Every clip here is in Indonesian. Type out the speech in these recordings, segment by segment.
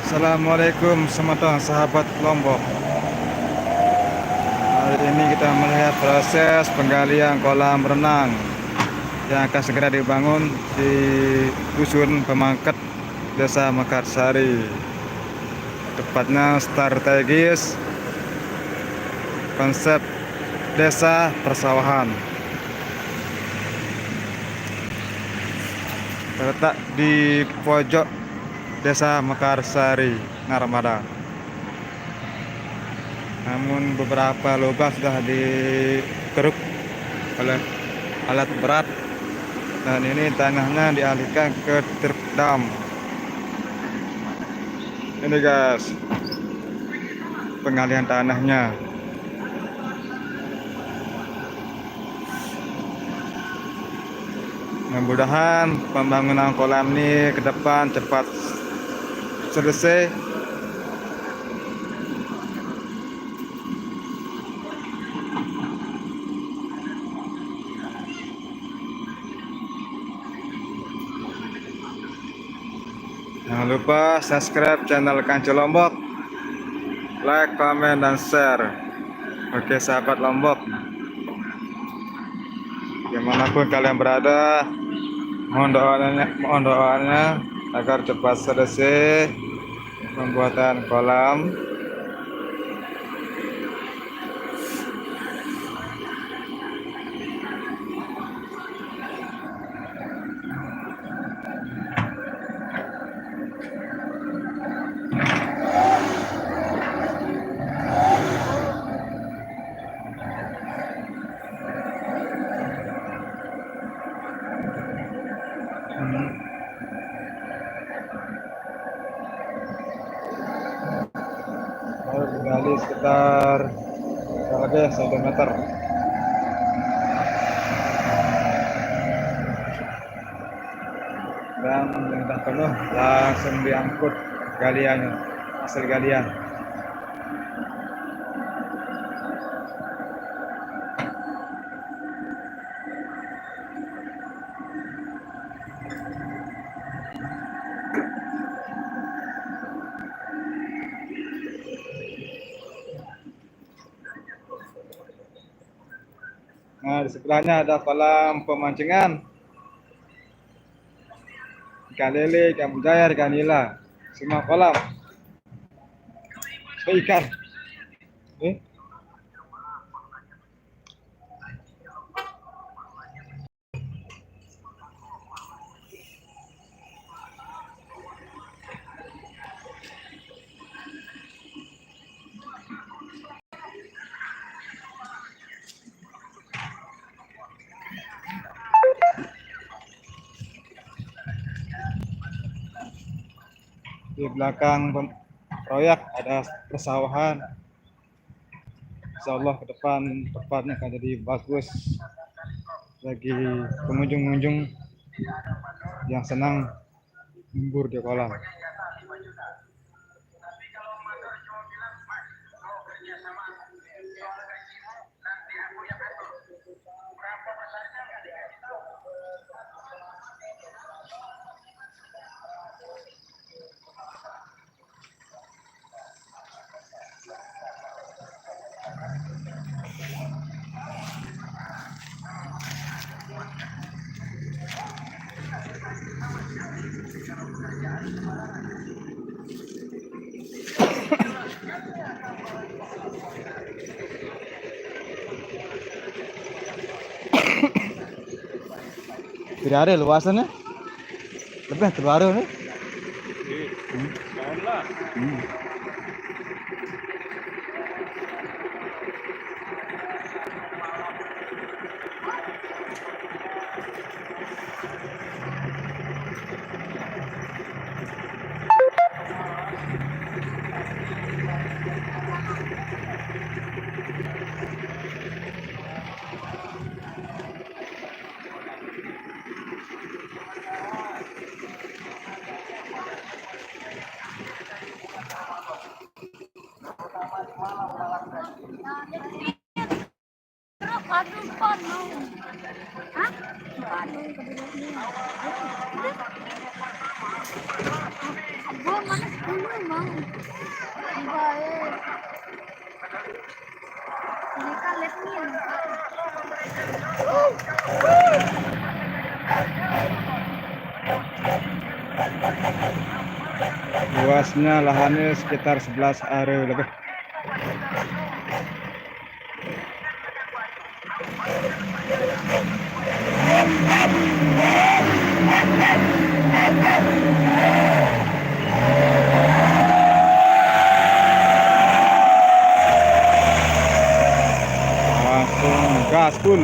Assalamualaikum semuanya sahabat Lombok. Hari ini kita melihat proses penggalian kolam renang yang akan segera dibangun di Dusun Pemangket, Desa Mekarsari. Tepatnya strategis konsep desa persawahan. Terletak di pojok Desa Mekarsari, Narmada. Namun beberapa lubang sudah dikeruk oleh alat berat dan ini tanahnya dialihkan ke truk dam. Ini guys, pengalihan tanahnya. Mudah-mudahan pembangunan kolam ini ke depan cepat selesai. Jangan lupa subscribe channel Kancil Lombok, like, komen, dan share. Oke sahabat Lombok, dimanapun kalian berada, mohon doanya agar cepat selesai pembuatan kolam. Baru digali sekitar lebih 1 meter. Dan sudah penuh, langsung diangkut galiannya, hasil galian. Nah, di sebelahnya ada kolam pemancingan ikan lele, ikan mujair, ikan nila, semua kolam ikan. Di belakang proyek ada persawahan. Insya Allah ke depan tempatnya akan jadi bagus bagi pengunjung-pengunjung yang senang membur di kolam. Tidak ada luasannya, lebih terbaru nih. Luasnya lahannya sekitar 11 are lebih. Langsung gaspol.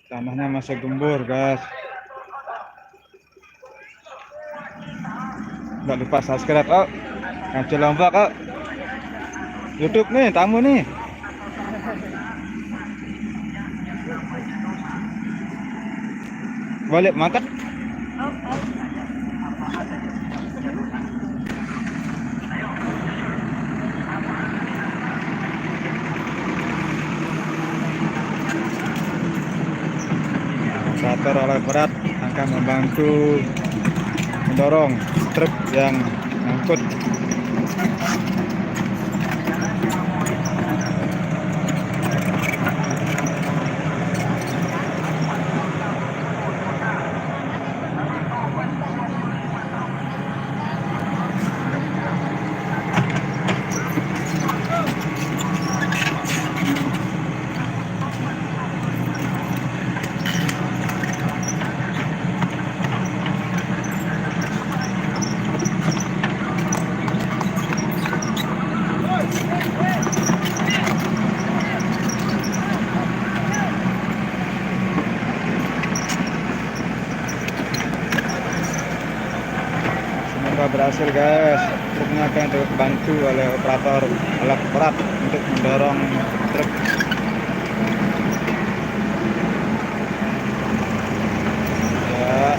Tanahnya masih gembur, guys. Nggak lupa subscribe, oh. Ngaco Lombok, oh. YouTube nih, tamu nih. Balik mangkat. Operator alat berat akan membantu mendorong truk yang ngangkut. Semoga berhasil, guys. Truknya akan dibantu oleh operator alat berat untuk mendorong truk. Ya.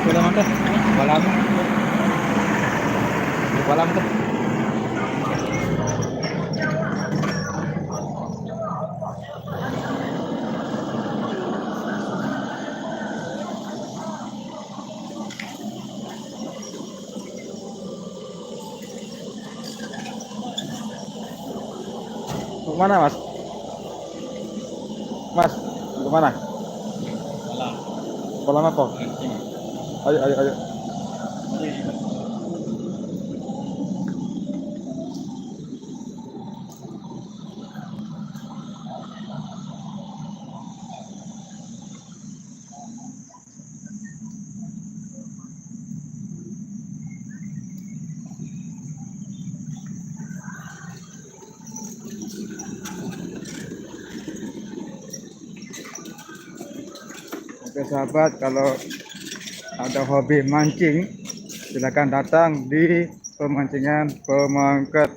Wala man ka. Wala man. Wala man ka. Mau kemana, Mas? Mas, mau kemana? Kolam apa? Ayo, ayo, ayo. Oke sahabat, kalau ada hobi mancing, silakan datang di pemancingan Pemangket,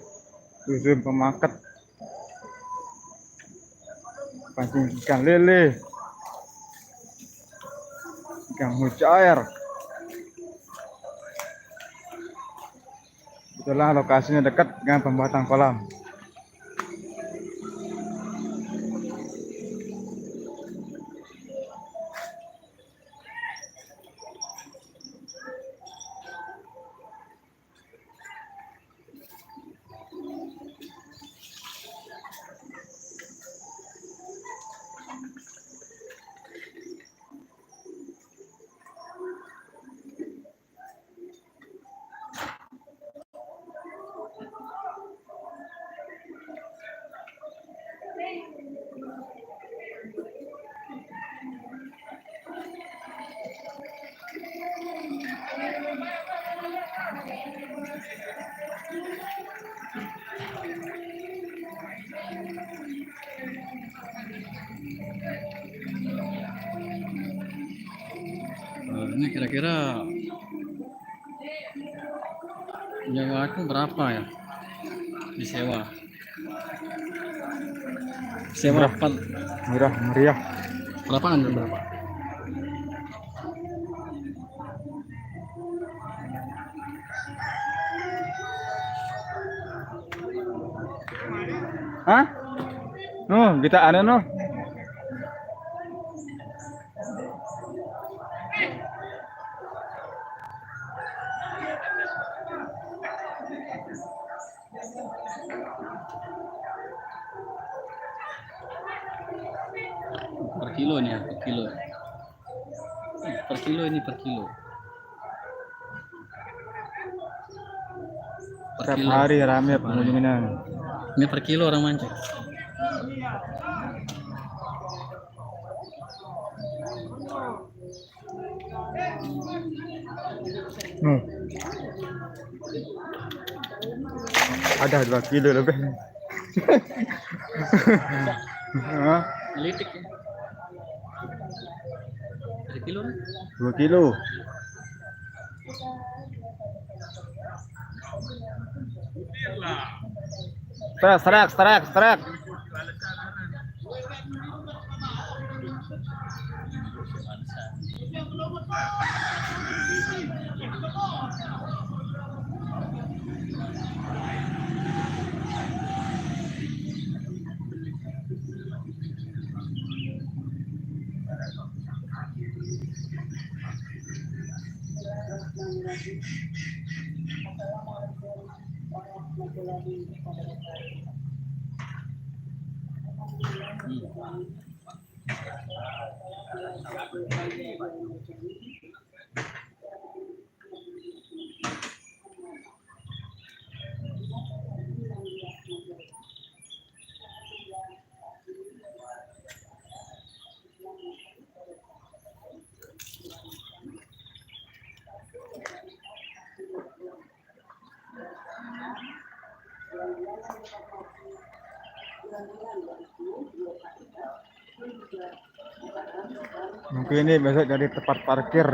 Dusun Pemangket. Pancing ikan lele, ikan mujair. Itulah lokasinya dekat dengan pembuatan kolam. Ini kira-kira nyawa aku berapa ya disewa? Sewa Murah, murah meriah. berapaan berapa? Hah? Kita ada Per kilo nih ya, per kilo. Per kilo ini per kilo. Per Setiap kilo. hari rame Setiap hari. pengunjungnya. Ini per kilo orang mancing. Ada 2 kilo lebih. Hah? Litik ya. Per kilo nih. 2 kilo. Strek. Mungkin ini besok jadi tempat parkir.